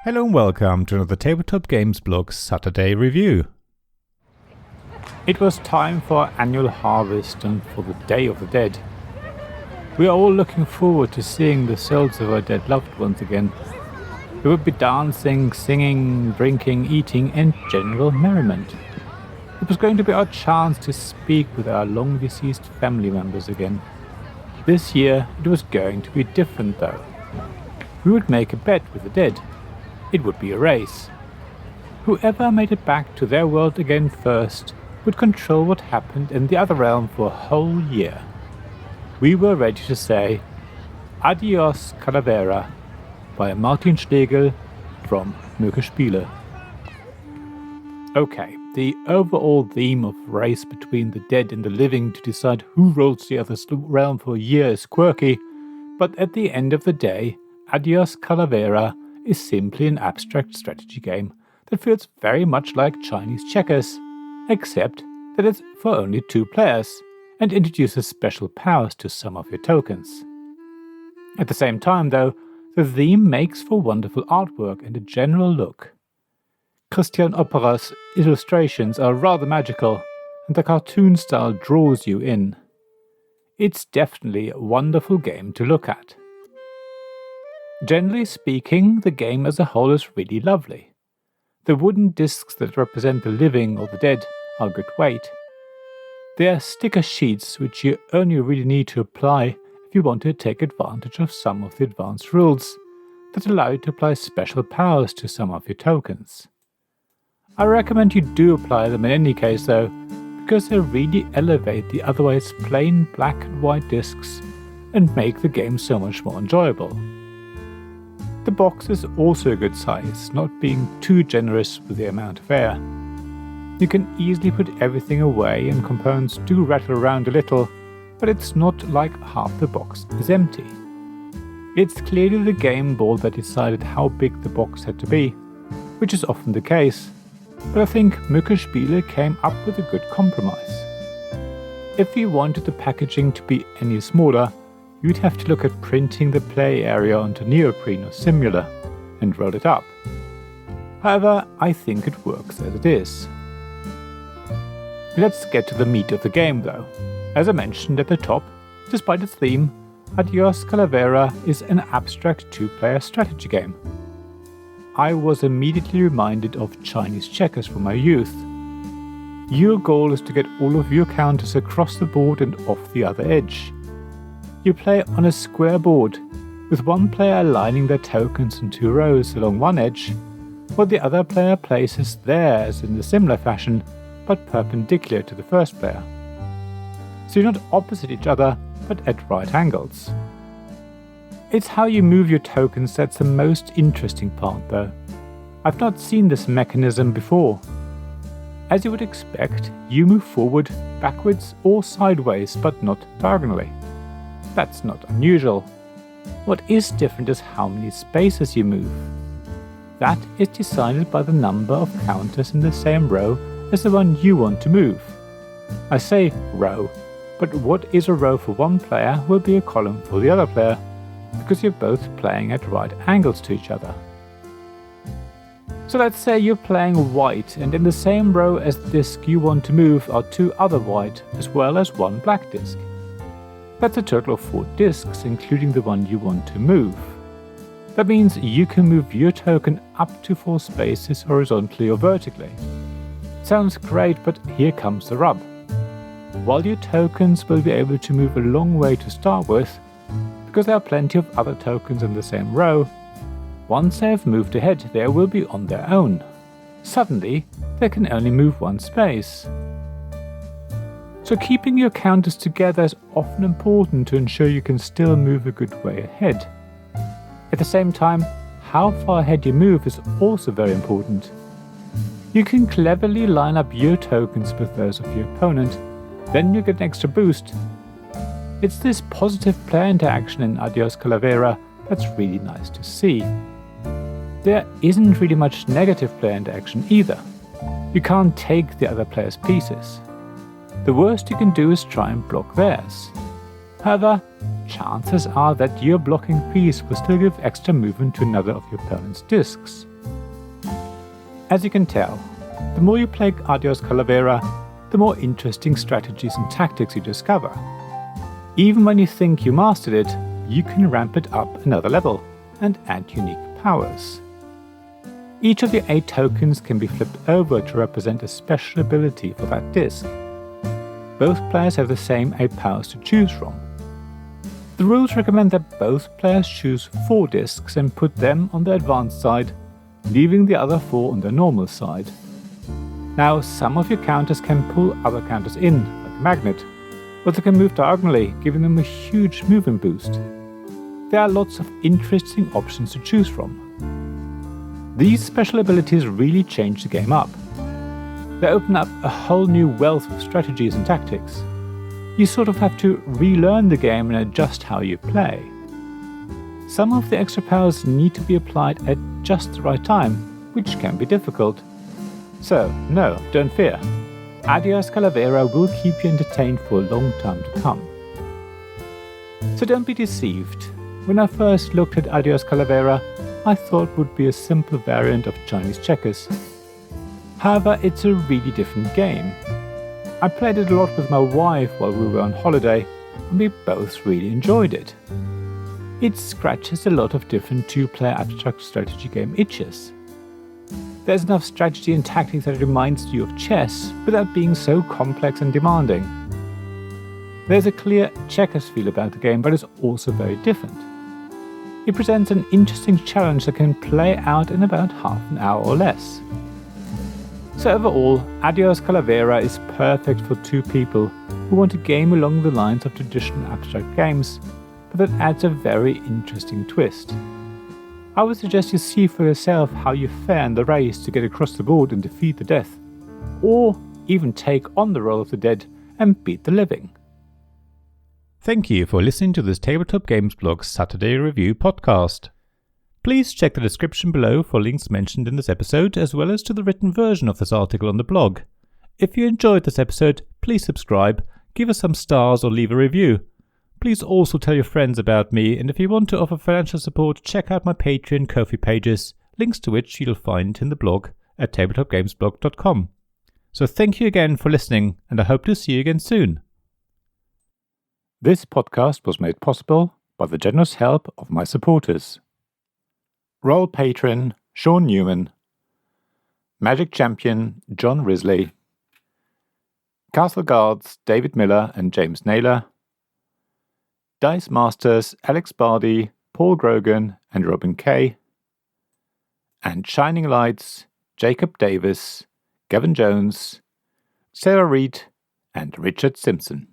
Hello and welcome to another Tabletop Games Blog Saturday review. It was time for our annual harvest and for the Day of the Dead. We are all looking forward to seeing the souls of our dead loved ones again. There would be dancing, singing, drinking, eating and general merriment. It was going to be our chance to speak with our long deceased family members again. This year it was going to be different though. We would make a bet with the dead. It would be a race. Whoever made it back to their world again first would control what happened in the other realm for a whole year. We were ready to say, Adiós, Calavera, by Martin Schlegel from Möge Spiele. Okay, the overall theme of race between the dead and the living to decide who rules the other realm for a year is quirky, but at the end of the day, Adiós, Calavera is simply an abstract strategy game that feels very much like Chinese checkers, except that it's for only 2 players and introduces special powers to some of your tokens. At the same time though, the theme makes for wonderful artwork and a general look. Christian Opera's illustrations are rather magical, and the cartoon style draws you in. It's definitely a wonderful game to look at. Generally speaking, the game as a whole is really lovely. The wooden discs that represent the living or the dead are good weight. They are sticker sheets which you only really need to apply if you want to take advantage of some of the advanced rules that allow you to apply special powers to some of your tokens. I recommend you do apply them in any case though, because they really elevate the otherwise plain black and white discs and make the game so much more enjoyable. The box is also a good size, not being too generous with the amount of air. You can easily put everything away and components do rattle around a little, but it's not like half the box is empty. It's clearly the game board that decided how big the box had to be, which is often the case, but I think Möge Spiele came up with a good compromise. If you wanted the packaging to be any smaller, you'd have to look at printing the play area onto neoprene or Simula and roll it up. However, I think it works as it is. Let's get to the meat of the game though. As I mentioned at the top, despite its theme, Adiós, Calavera is an abstract 2-player strategy game. I was immediately reminded of Chinese checkers from my youth. Your goal is to get all of your counters across the board and off the other edge. You play on a square board, with one player aligning their tokens in 2 rows along one edge, while the other player places theirs in a similar fashion, but perpendicular to the first player. So you're not opposite each other, but at right angles. It's how you move your tokens that's the most interesting part though. I've not seen this mechanism before. As you would expect, you move forward, backwards or sideways, but not diagonally. That's not unusual. What is different is how many spaces you move. That is decided by the number of counters in the same row as the one you want to move. I say row, but what is a row for one player will be a column for the other player, because you're both playing at right angles to each other. So let's say you're playing white, and in the same row as the disc you want to move are 2 other white, as well as 1 black disc. That's a total of 4 discs, including the one you want to move. That means you can move your token up to 4 spaces horizontally or vertically. Sounds great, but here comes the rub. While your tokens will be able to move a long way to start with, because there are plenty of other tokens in the same row, once they have moved ahead they will be on their own. Suddenly, they can only move 1 space. So keeping your counters together is often important to ensure you can still move a good way ahead. At the same time, how far ahead you move is also very important. You can cleverly line up your tokens with those of your opponent, then you get an extra boost. It's this positive player interaction in Adiós, Calavera that's really nice to see. There isn't really much negative player interaction either. You can't take the other player's pieces. The worst you can do is try and block theirs. However, chances are that your blocking piece will still give extra movement to another of your opponent's discs. As you can tell, the more you play Adiós Calavera, the more interesting strategies and tactics you discover. Even when you think you mastered it, you can ramp it up another level and add unique powers. Each of the 8 tokens can be flipped over to represent a special ability for that disc. Both players have the same 8 powers to choose from. The rules recommend that both players choose 4 discs and put them on the advanced side, leaving the other 4 on the normal side. Now, some of your counters can pull other counters in, like a magnet, but they can move diagonally, giving them a huge movement boost. There are lots of interesting options to choose from. These special abilities really change the game up. They open up a whole new wealth of strategies and tactics. You sort of have to relearn the game and adjust how you play. Some of the extra powers need to be applied at just the right time, which can be difficult. So, no, don't fear. Adiós Calavera will keep you entertained for a long time to come. So don't be deceived. When I first looked at Adiós Calavera, I thought it would be a simple variant of Chinese checkers. However, it's a really different game. I played it a lot with my wife while we were on holiday, and we both really enjoyed it. It scratches a lot of different 2-player abstract strategy game itches. There's enough strategy and tactics that it reminds you of chess without being so complex and demanding. There's a clear checkers feel about the game, but it's also very different. It presents an interesting challenge that can play out in about half an hour or less. So overall, Adiós Calavera is perfect for 2 people who want a game along the lines of traditional abstract games, but that adds a very interesting twist. I would suggest you see for yourself how you fare in the race to get across the board and defeat the death, or even take on the role of the dead and beat the living. Thank you for listening to this Tabletop Games Blog Saturday Review podcast. Please check the description below for links mentioned in this episode, as well as to the written version of this article on the blog. If you enjoyed this episode, please subscribe, give us some stars or leave a review. Please also tell your friends about me, and if you want to offer financial support, check out my Patreon and Ko-fi pages, links to which you'll find in the blog at tabletopgamesblog.com. So thank you again for listening, and I hope to see you again soon. This podcast was made possible by the generous help of my supporters. Royal Patron Sean Newman, Magic Champion John Risley, Castle Guards David Miller and James Naylor, Dice Masters Alex Bardi, Paul Grogan and Robin Kay, and Shining Lights Jacob Davis, Gavin Jones, Sarah Reed and Richard Simpson.